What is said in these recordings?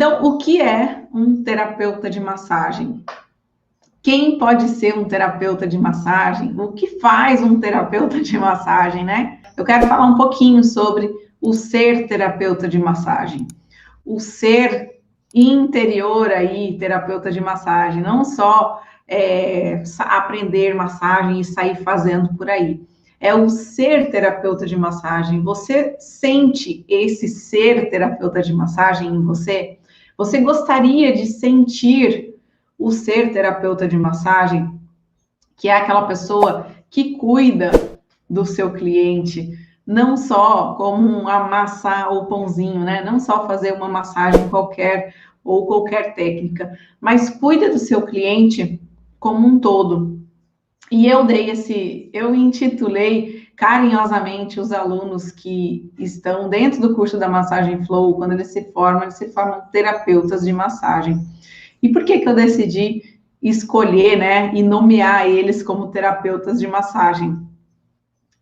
Então, o que é um terapeuta de massagem? Quem pode ser um terapeuta de massagem? O que faz um terapeuta de massagem, né? Eu quero falar um pouquinho sobre o ser terapeuta de massagem. O ser interior aí, terapeuta de massagem, não só aprender massagem e sair fazendo por aí. É o ser terapeuta de massagem. Você sente esse ser terapeuta de massagem em você? Você gostaria de sentir o ser terapeuta de massagem, que é aquela pessoa que cuida do seu cliente, não só como amassar o pãozinho, né? Não só fazer uma massagem qualquer ou qualquer técnica, mas cuida do seu cliente como um todo. E eu intitulei carinhosamente os alunos que estão dentro do curso da Massagem Flow, quando eles se formam terapeutas de massagem. E por que eu decidi escolher, né, e nomear eles como terapeutas de massagem?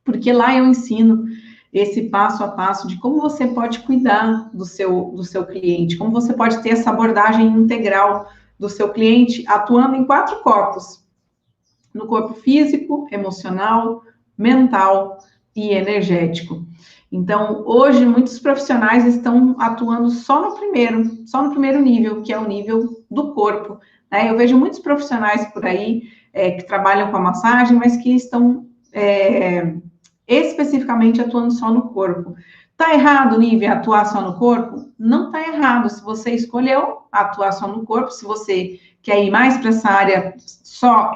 Porque lá eu ensino esse passo a passo de como você pode cuidar do seu cliente, como você pode ter essa abordagem integral do seu cliente, atuando em 4 corpos: no corpo físico, emocional, mental e energético. Então, hoje, muitos profissionais estão atuando só no primeiro nível, que é o nível do corpo, né? Eu vejo muitos profissionais por aí que trabalham com a massagem, mas que estão especificamente atuando só no corpo. Tá errado, Nívia, atuar só no corpo? Não tá errado. Se você escolheu atuar só no corpo, se você quer ir mais para essa área só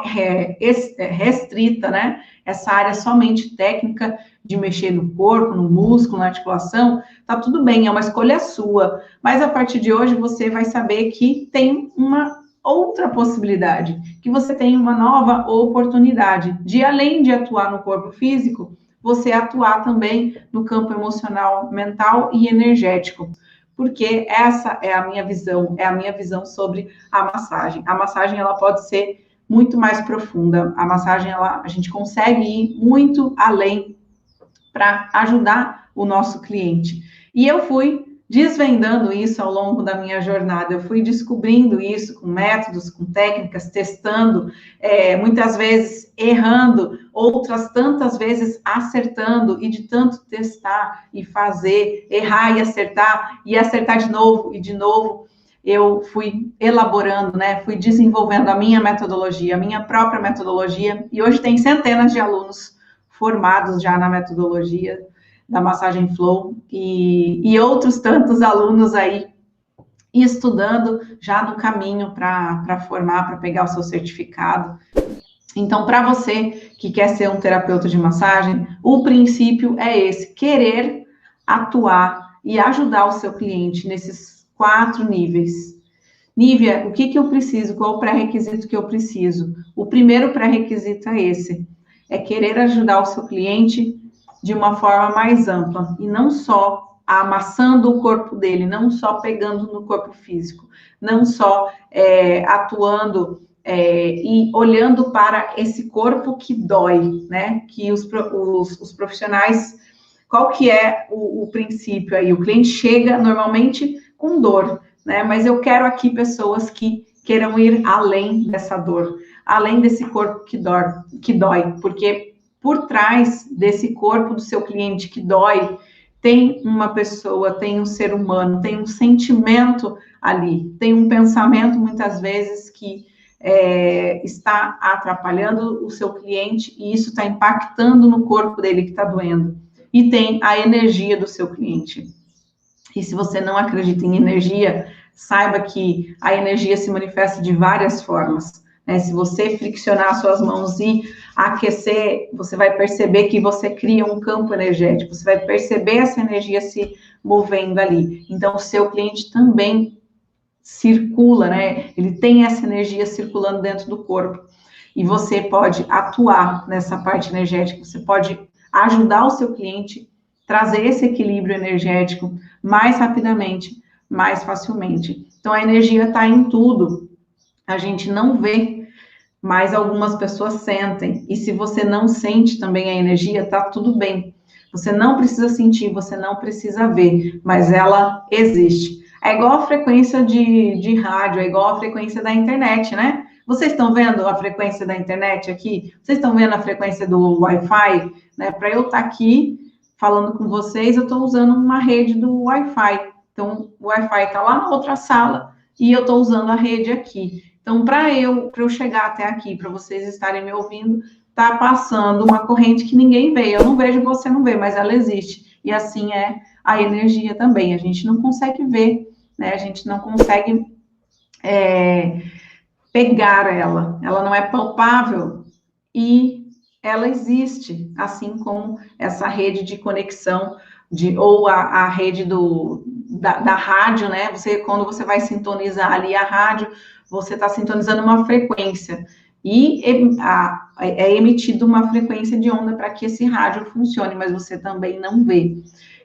restrita, né? Essa área somente técnica de mexer no corpo, no músculo, na articulação, tá tudo bem, é uma escolha sua. Mas a partir de hoje você vai saber que tem uma outra possibilidade, que você tem uma nova oportunidade de, além de atuar no corpo físico, você atuar também no campo emocional, mental e energético. Porque essa é a minha visão sobre a massagem. A massagem, ela pode ser muito mais profunda. A massagem, a gente consegue ir muito além para ajudar o nosso cliente. E eu fui desvendando isso ao longo da minha jornada, eu fui descobrindo isso com métodos, com técnicas, testando, muitas vezes errando, outras tantas vezes acertando, e de tanto testar e fazer, errar e acertar de novo, eu fui elaborando, né, fui desenvolvendo a minha metodologia, a minha própria metodologia, e hoje tem centenas de alunos formados já na metodologia da Massagem Flow, e outros tantos alunos aí estudando já no caminho para formar, para pegar o seu certificado. Então, para você que quer ser um terapeuta de massagem, o princípio é esse: querer atuar e ajudar o seu cliente nesses 4 níveis. Nívia, o que eu preciso? Qual o pré-requisito que eu preciso? O primeiro pré-requisito é esse: é querer ajudar o seu cliente de uma forma mais ampla, e não só amassando o corpo dele, não só pegando no corpo físico, não só atuando e olhando para esse corpo que dói, né? Que os profissionais, qual que é o princípio aí? O cliente chega normalmente com dor, né? Mas eu quero aqui pessoas que queiram ir além dessa dor, além desse corpo que dói, porque por trás desse corpo do seu cliente que dói, tem uma pessoa, tem um ser humano, tem um sentimento ali, tem um pensamento, muitas vezes, que está atrapalhando o seu cliente, e isso está impactando no corpo dele que está doendo. E tem a energia do seu cliente. E se você não acredita em energia, saiba que a energia se manifesta de várias formas. Se você friccionar suas mãos e aquecer, você vai perceber que você cria um campo energético, você vai perceber essa energia se movendo ali. Então, o seu cliente também circula, né? Ele tem essa energia circulando dentro do corpo. E você pode atuar nessa parte energética, você pode ajudar o seu cliente a trazer esse equilíbrio energético mais rapidamente, mais facilmente. Então, a energia está em tudo. A gente não vê, mas algumas pessoas sentem. E se você não sente também a energia, tá tudo bem. Você não precisa sentir, você não precisa ver, mas ela existe. É igual a frequência de rádio, é igual a frequência da internet, né? Vocês estão vendo a frequência da internet aqui? Vocês estão vendo a frequência do Wi-Fi? Né? Para eu estar aqui falando com vocês, eu estou usando uma rede do Wi-Fi. Então, o Wi-Fi está lá na outra sala e eu estou usando a rede aqui. Então, para eu chegar até aqui, para vocês estarem me ouvindo, está passando uma corrente que ninguém vê. Eu não vejo, você não vê, mas ela existe. E assim é a energia também. A gente não consegue ver, né? A gente não consegue pegar ela. Ela não é palpável e ela existe, assim como essa rede de conexão, ou a rede da rádio, né? Quando você vai sintonizar ali a rádio, você está sintonizando uma frequência. E é emitida uma frequência de onda para que esse rádio funcione, mas você também não vê.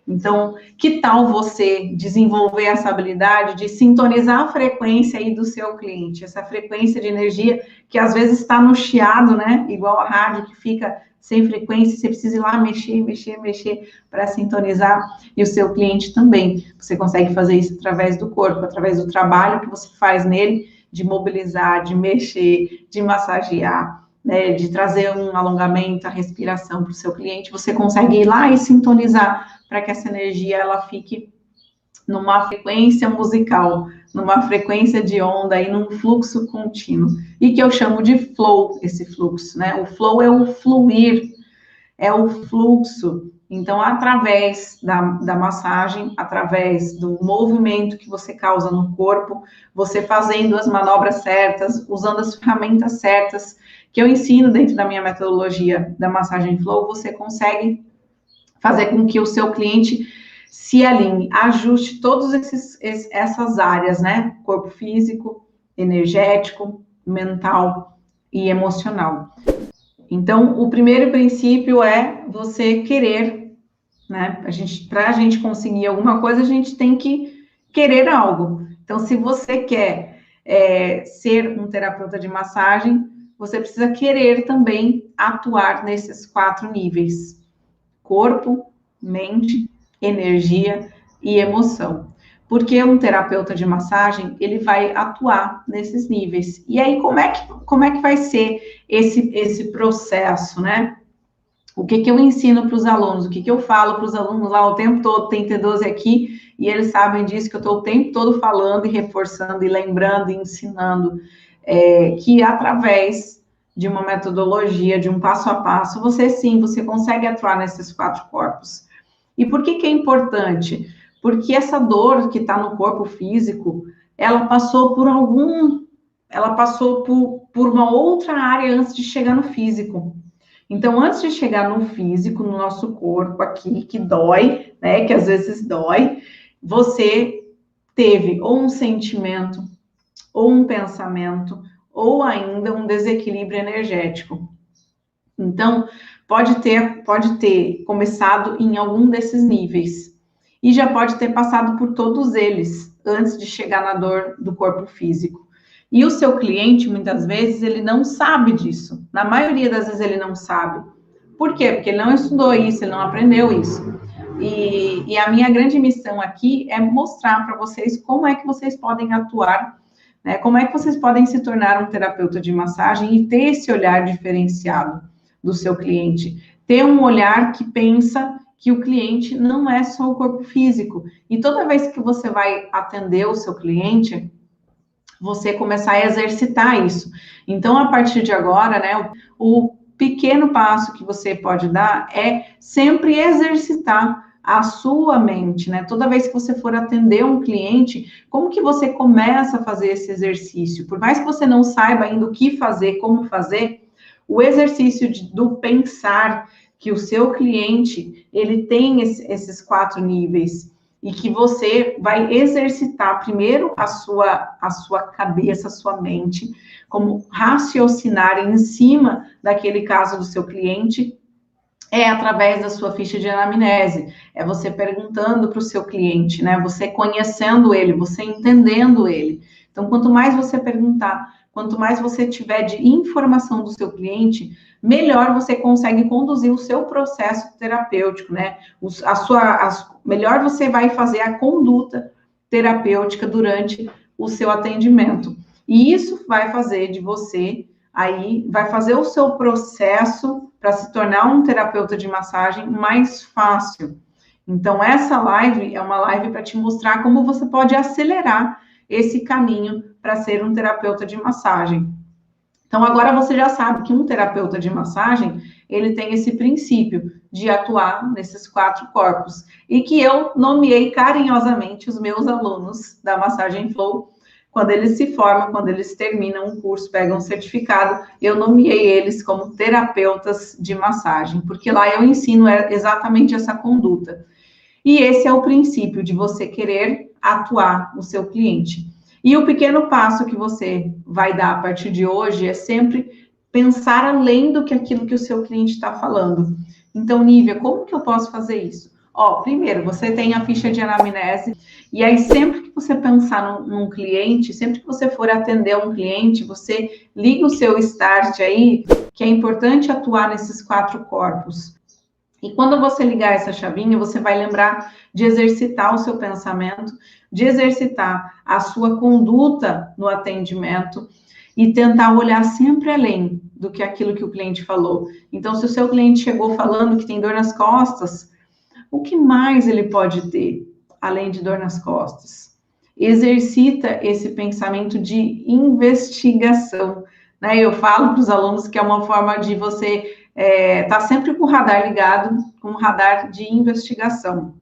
Então, que tal você desenvolver essa habilidade de sintonizar a frequência aí do seu cliente, essa frequência de energia que às vezes está no chiado, né? Igual a rádio que fica sem frequência, você precisa ir lá mexer para sintonizar, e o seu cliente também. Você consegue fazer isso através do corpo, através do trabalho que você faz nele, de mobilizar, de mexer, de massagear, né, de trazer um alongamento, a respiração para o seu cliente. Você consegue ir lá e sintonizar para que essa energia ela fique numa frequência musical, numa frequência de onda e num fluxo contínuo, e que eu chamo de flow, esse fluxo, né? O flow é o fluir, é o fluxo. Então, através da massagem, através do movimento que você causa no corpo, você fazendo as manobras certas, usando as ferramentas certas, que eu ensino dentro da minha metodologia da massagem flow, você consegue fazer com que o seu cliente se alinhe, ajuste todas essas áreas, né? Corpo físico, energético, mental e emocional. Então, o primeiro princípio é você querer, né? Para a gente conseguir alguma coisa, a gente tem que querer algo. Então, se você quer ser um terapeuta de massagem, você precisa querer também atuar nesses 4 níveis: corpo, mente, energia e emoção. Porque um terapeuta de massagem, ele vai atuar nesses níveis. E aí, como é que vai ser esse processo, né? O que eu ensino para os alunos? O que eu falo para os alunos lá o tempo todo? Tem T12 aqui, e eles sabem disso, que eu estou o tempo todo falando e reforçando, e lembrando, e ensinando, que através de uma metodologia, de um passo a passo, você consegue atuar nesses 4 corpos. E por que é importante? Porque essa dor que está no corpo físico, ela passou por uma outra área antes de chegar no físico. Então, antes de chegar no físico, no nosso corpo aqui, que dói, né, que às vezes dói, você teve ou um sentimento, ou um pensamento, ou ainda um desequilíbrio energético. Então, pode ter começado em algum desses níveis, e já pode ter passado por todos eles, antes de chegar na dor do corpo físico. E o seu cliente, muitas vezes, ele não sabe disso. Na maioria das vezes, ele não sabe. Por quê? Porque ele não estudou isso, ele não aprendeu isso. E a minha grande missão aqui é mostrar para vocês como é que vocês podem atuar, né? Como é que vocês podem se tornar um terapeuta de massagem e ter esse olhar diferenciado do seu cliente. Ter um olhar que pensa que o cliente não é só o corpo físico. E toda vez que você vai atender o seu cliente, você começar a exercitar isso. Então, a partir de agora, né, o pequeno passo que você pode dar é sempre exercitar a sua mente, né? Toda vez que você for atender um cliente, como que você começa a fazer esse exercício? Por mais que você não saiba ainda o que fazer, como fazer, o exercício do pensar que o seu cliente, ele tem esses 4 níveis, e que você vai exercitar primeiro a sua cabeça, a sua mente, como raciocinar em cima daquele caso do seu cliente, é através da sua ficha de anamnese, é você perguntando para o seu cliente, né? Você conhecendo ele, você entendendo ele. Então, quanto mais você perguntar, quanto mais você tiver de informação do seu cliente, melhor você consegue conduzir o seu processo terapêutico, né? Melhor você vai fazer a conduta terapêutica durante o seu atendimento. E isso vai fazer de você, aí, vai fazer o seu processo para se tornar um terapeuta de massagem mais fácil. Então, essa live é uma live para te mostrar como você pode acelerar esse caminho para ser um terapeuta de massagem. Então, agora você já sabe que um terapeuta de massagem, ele tem esse princípio de atuar nesses 4 corpos. E que eu nomeei carinhosamente os meus alunos da Massagem Flow, quando eles se formam, quando eles terminam um curso, pegam um certificado, eu nomeei eles como terapeutas de massagem, porque lá eu ensino exatamente essa conduta. E esse é o princípio de você querer atuar no seu cliente. E o pequeno passo que você vai dar a partir de hoje é sempre pensar além do que aquilo que o seu cliente está falando. Então, Nívia, como que eu posso fazer isso? Ó, primeiro, você tem a ficha de anamnese, e aí sempre que você pensar num cliente, sempre que você for atender um cliente, você liga o seu start aí, que é importante atuar nesses 4 corpos. E quando você ligar essa chavinha, você vai lembrar de exercitar o seu pensamento, de exercitar a sua conduta no atendimento e tentar olhar sempre além do que aquilo que o cliente falou. Então, se o seu cliente chegou falando que tem dor nas costas, o que mais ele pode ter, além de dor nas costas? Exercita esse pensamento de investigação, né? Eu falo para os alunos que é uma forma de você tá sempre com o radar ligado, com o radar de investigação.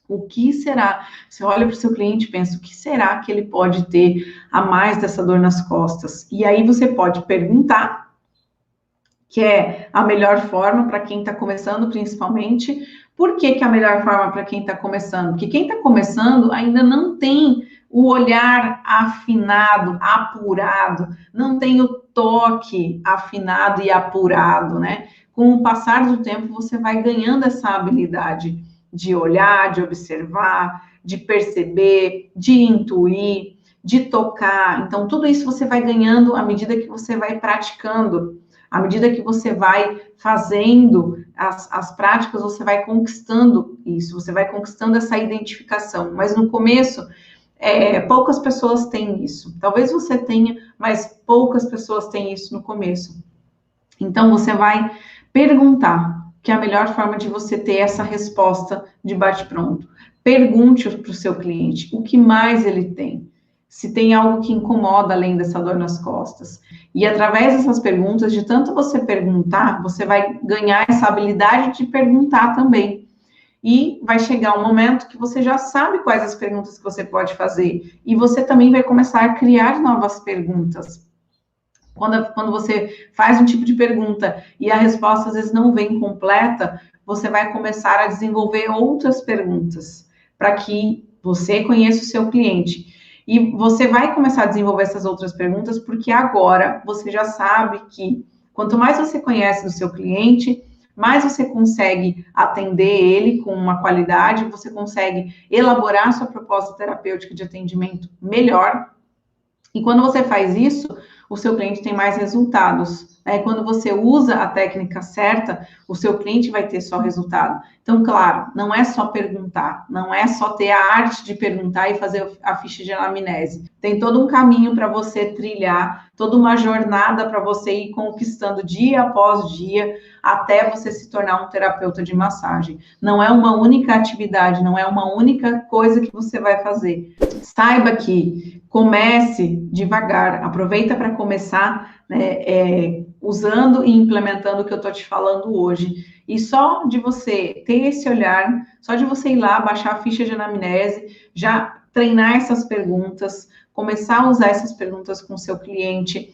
O que será? Você olha para o seu cliente e pensa, o que será que ele pode ter a mais dessa dor nas costas? E aí você pode perguntar, que é a melhor forma para quem está começando, principalmente. Por que é a melhor forma para quem está começando? Porque quem está começando ainda não tem o olhar afinado, apurado, não tem o toque afinado e apurado, né? Com o passar do tempo, você vai ganhando essa habilidade de olhar, de observar, de perceber, de intuir, de tocar. Então, tudo isso você vai ganhando à medida que você vai praticando. À medida que você vai fazendo as práticas, você vai conquistando isso, você vai conquistando essa identificação. Mas no começo, poucas pessoas têm isso. Talvez você tenha, mas poucas pessoas têm isso no começo. Então, você vai perguntar, que é a melhor forma de você ter essa resposta de bate-pronto. Pergunte para o seu cliente o que mais ele tem. Se tem algo que incomoda além dessa dor nas costas. E através dessas perguntas, de tanto você perguntar, você vai ganhar essa habilidade de perguntar também. E vai chegar um momento que você já sabe quais as perguntas que você pode fazer. E você também vai começar a criar novas perguntas. Quando você faz um tipo de pergunta e a resposta às vezes não vem completa, você vai começar a desenvolver outras perguntas para que você conheça o seu cliente. E você vai começar a desenvolver essas outras perguntas porque agora você já sabe que quanto mais você conhece do seu cliente, mais você consegue atender ele com uma qualidade, você consegue elaborar sua proposta terapêutica de atendimento melhor. E quando você faz isso, o seu cliente tem mais resultados. Quando você usa a técnica certa, o seu cliente vai ter só resultado. Então, claro, não é só perguntar, não é só ter a arte de perguntar e fazer a ficha de anamnese. Tem todo um caminho para você trilhar, toda uma jornada para você ir conquistando dia após dia, até você se tornar um terapeuta de massagem. Não é uma única atividade, não é uma única coisa que você vai fazer. Saiba que comece devagar, aproveita para começar, né, usando e implementando o que eu estou te falando hoje. E só de você ter esse olhar, só de você ir lá, baixar a ficha de anamnese, já treinar essas perguntas, começar a usar essas perguntas com o seu cliente,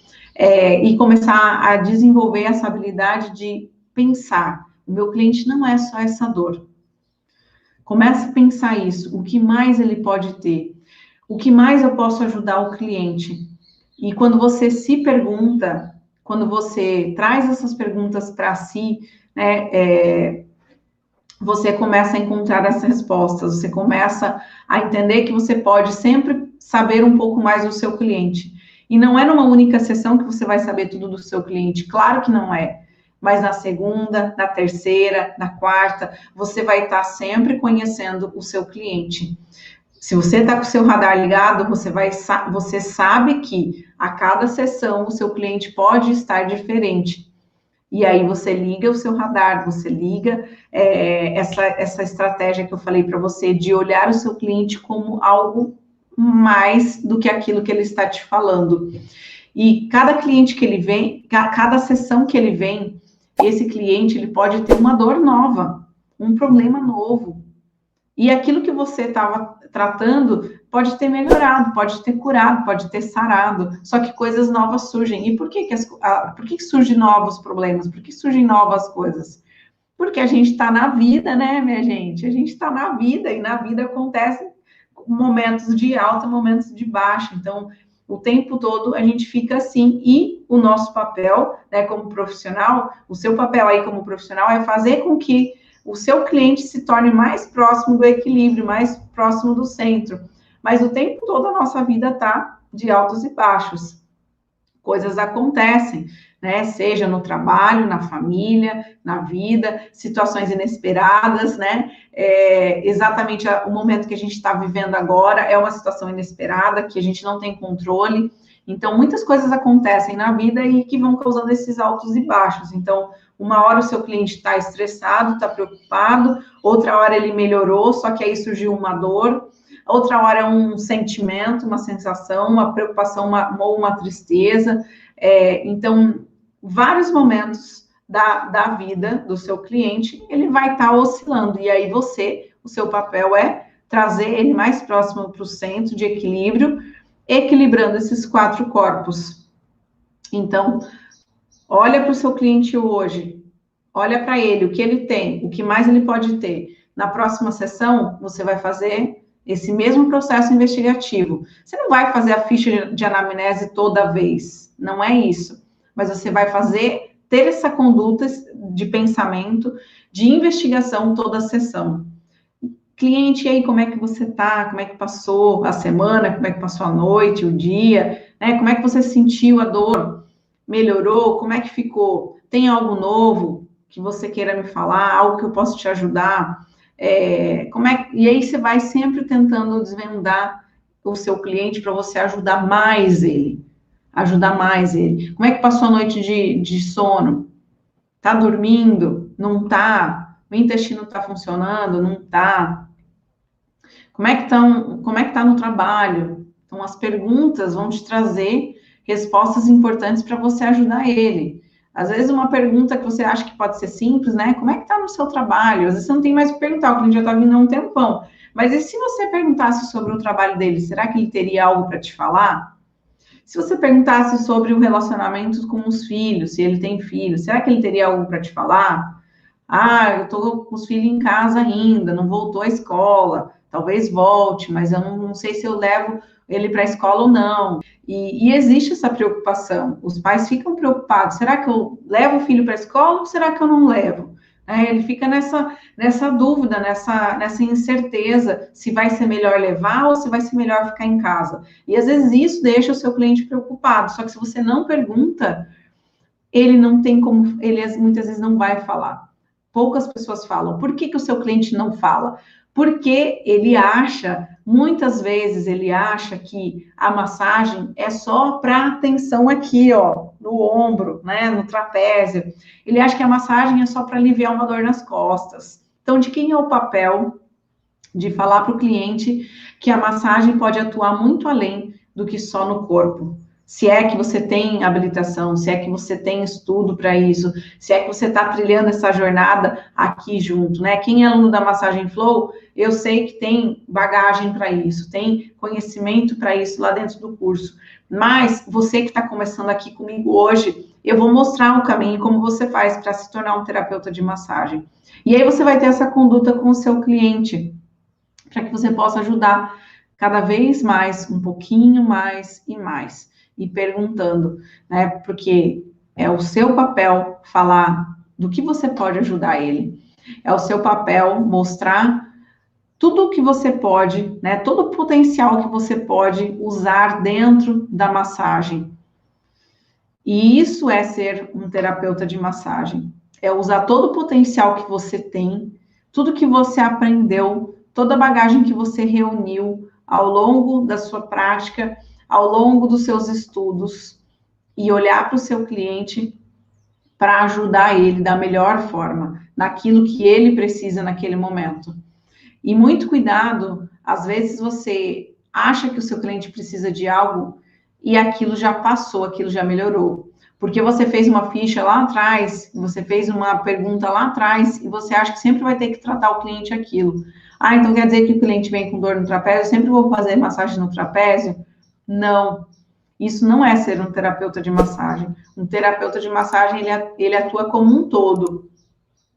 e começar a desenvolver essa habilidade de pensar. O meu cliente não é só essa dor. Comece a pensar isso. O que mais ele pode ter? O que mais eu posso ajudar o cliente? E quando você se pergunta, quando você traz essas perguntas para si, né, você começa a encontrar essas respostas, você começa a entender que você pode sempre saber um pouco mais do seu cliente. E não é numa única sessão que você vai saber tudo do seu cliente, claro que não é. Mas na segunda, na terceira, na quarta, você vai estar sempre conhecendo o seu cliente. Se você está com o seu radar ligado, você sabe que a cada sessão o seu cliente pode estar diferente. E aí você liga o seu radar, você liga essa estratégia que eu falei para você de olhar o seu cliente como algo mais do que aquilo que ele está te falando. E cada cliente que ele vem, cada sessão que ele vem, esse cliente ele pode ter uma dor nova, um problema novo. E aquilo que você estava tratando pode ter melhorado, pode ter curado, pode ter sarado, só que coisas novas surgem. E por que surgem novos problemas? Por que surgem novas coisas? Porque a gente está na vida, né, minha gente? A gente está na vida, e na vida acontecem momentos de alta, momentos de baixa. Então, o tempo todo a gente fica assim, e o nosso papel, né, como profissional, o seu papel aí como profissional é fazer com que o seu cliente se torne mais próximo do equilíbrio, mais próximo do centro. Mas o tempo todo a nossa vida está de altos e baixos. Coisas acontecem, né? Seja no trabalho, na família, na vida, situações inesperadas, né? Exatamente o momento que a gente está vivendo agora é uma situação inesperada, que a gente não tem controle. Então, muitas coisas acontecem na vida e que vão causando esses altos e baixos. Então, uma hora o seu cliente está estressado, está preocupado, outra hora ele melhorou, só que aí surgiu uma dor, outra hora é um sentimento, uma sensação, uma preocupação ou uma tristeza. Então, vários momentos da vida do seu cliente, ele vai estar oscilando. E aí o seu papel é trazer ele mais próximo para o centro de equilíbrio, equilibrando esses 4 corpos. Então, olha para o seu cliente hoje, olha para ele, o que ele tem, o que mais ele pode ter. Na próxima sessão, você vai fazer esse mesmo processo investigativo. Você não vai fazer a ficha de anamnese toda vez, não é isso. Mas você vai ter essa conduta de pensamento, de investigação toda a sessão. Cliente, e aí, como é que você tá? Como é que passou a semana? Como é que passou a noite, o dia? Né? Como é que você sentiu a dor? Melhorou? Como é que ficou? Tem algo novo que você queira me falar? Algo que eu possa te ajudar? E aí você vai sempre tentando desvendar o seu cliente para você ajudar mais ele. Ajudar mais ele. Como é que passou a noite de sono? Tá dormindo? Não tá? O intestino tá funcionando? Não tá? Como é que tá no trabalho? Então, as perguntas vão te trazer respostas importantes para você ajudar ele. Às vezes, uma pergunta que você acha que pode ser simples, né? Como é que tá no seu trabalho? Às vezes, você não tem mais o que perguntar, o cliente já tá vindo há um tempão. Mas e se você perguntasse sobre o trabalho dele, será que ele teria algo para te falar? Se você perguntasse sobre o relacionamento com os filhos, se ele tem filhos, será que ele teria algo para te falar? Ah, eu estou com os filhos em casa ainda, não voltou à escola, talvez volte, mas eu não sei se eu levo ele para a escola ou não. E existe essa preocupação, os pais ficam preocupados, será que eu levo o filho para a escola ou será que eu não levo? Ele fica nessa dúvida, nessa incerteza, se vai ser melhor levar ou se vai ser melhor ficar em casa. E às vezes isso deixa o seu cliente preocupado, só que se você não pergunta, ele não tem como, ele muitas vezes não vai falar. Poucas pessoas falam. Por que o seu cliente não fala? Porque muitas vezes ele acha que a massagem é só para atenção aqui, ó, no ombro, né, no trapézio. Ele acha que a massagem é só para aliviar uma dor nas costas. Então, de quem é o papel de falar para o cliente que a massagem pode atuar muito além do que só no corpo? Se é que você tem habilitação, se é que você tem estudo para isso, se é que você está trilhando essa jornada aqui junto, né? Quem é aluno da Massagem Flow, eu sei que tem bagagem para isso, tem conhecimento para isso lá dentro do curso. Mas você que está começando aqui comigo hoje, eu vou mostrar o caminho como você faz para se tornar um terapeuta de massagem. E aí você vai ter essa conduta com o seu cliente, para que você possa ajudar cada vez mais, um pouquinho mais e mais. E perguntando, né? Porque é o seu papel falar do que você pode ajudar ele. É o seu papel mostrar tudo o que você pode, né? Todo o potencial que você pode usar dentro da massagem. E isso é ser um terapeuta de massagem. É usar todo o potencial que você tem, tudo que você aprendeu, toda a bagagem que você reuniu ao longo da sua prática, ao longo dos seus estudos, e olhar para o seu cliente para ajudar ele da melhor forma, naquilo que ele precisa naquele momento. E muito cuidado, às vezes você acha que o seu cliente precisa de algo e aquilo já passou, aquilo já melhorou. Porque você fez uma ficha lá atrás, você fez uma pergunta lá atrás e você acha que sempre vai ter que tratar o cliente aquilo. Ah, então quer dizer que o cliente vem com dor no trapézio, eu sempre vou fazer massagem no trapézio? Não. Isso não é ser um terapeuta de massagem. Um terapeuta de massagem, ele atua como um todo.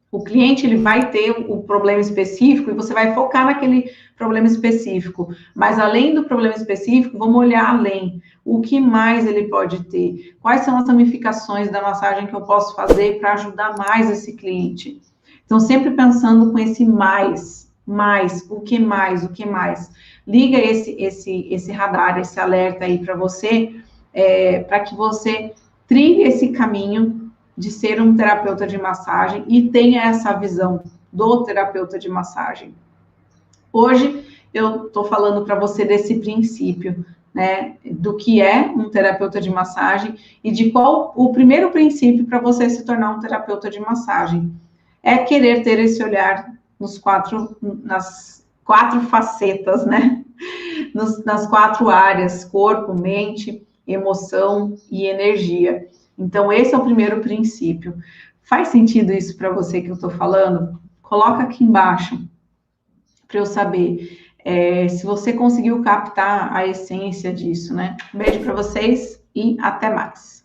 O cliente, ele vai ter o problema específico e você vai focar naquele problema específico. Mas, além do problema específico, vamos olhar além. O que mais ele pode ter? Quais são as ramificações da massagem que eu posso fazer para ajudar mais esse cliente? Então, sempre pensando com esse mais, o que mais, o que mais. Liga esse radar, esse alerta aí para você, para que você trilhe esse caminho de ser um terapeuta de massagem e tenha essa visão do terapeuta de massagem. Hoje eu estou falando para você desse princípio, né, do que é um terapeuta de massagem e de qual o primeiro princípio para você se tornar um terapeuta de massagem. É querer ter esse olhar nas quatro facetas, né? Nas quatro áreas: corpo, mente, emoção e energia. Então, esse é o primeiro princípio. Faz sentido isso para você que eu estou falando? Coloca aqui embaixo para eu saber se você conseguiu captar a essência disso, né? Um beijo para vocês e até mais.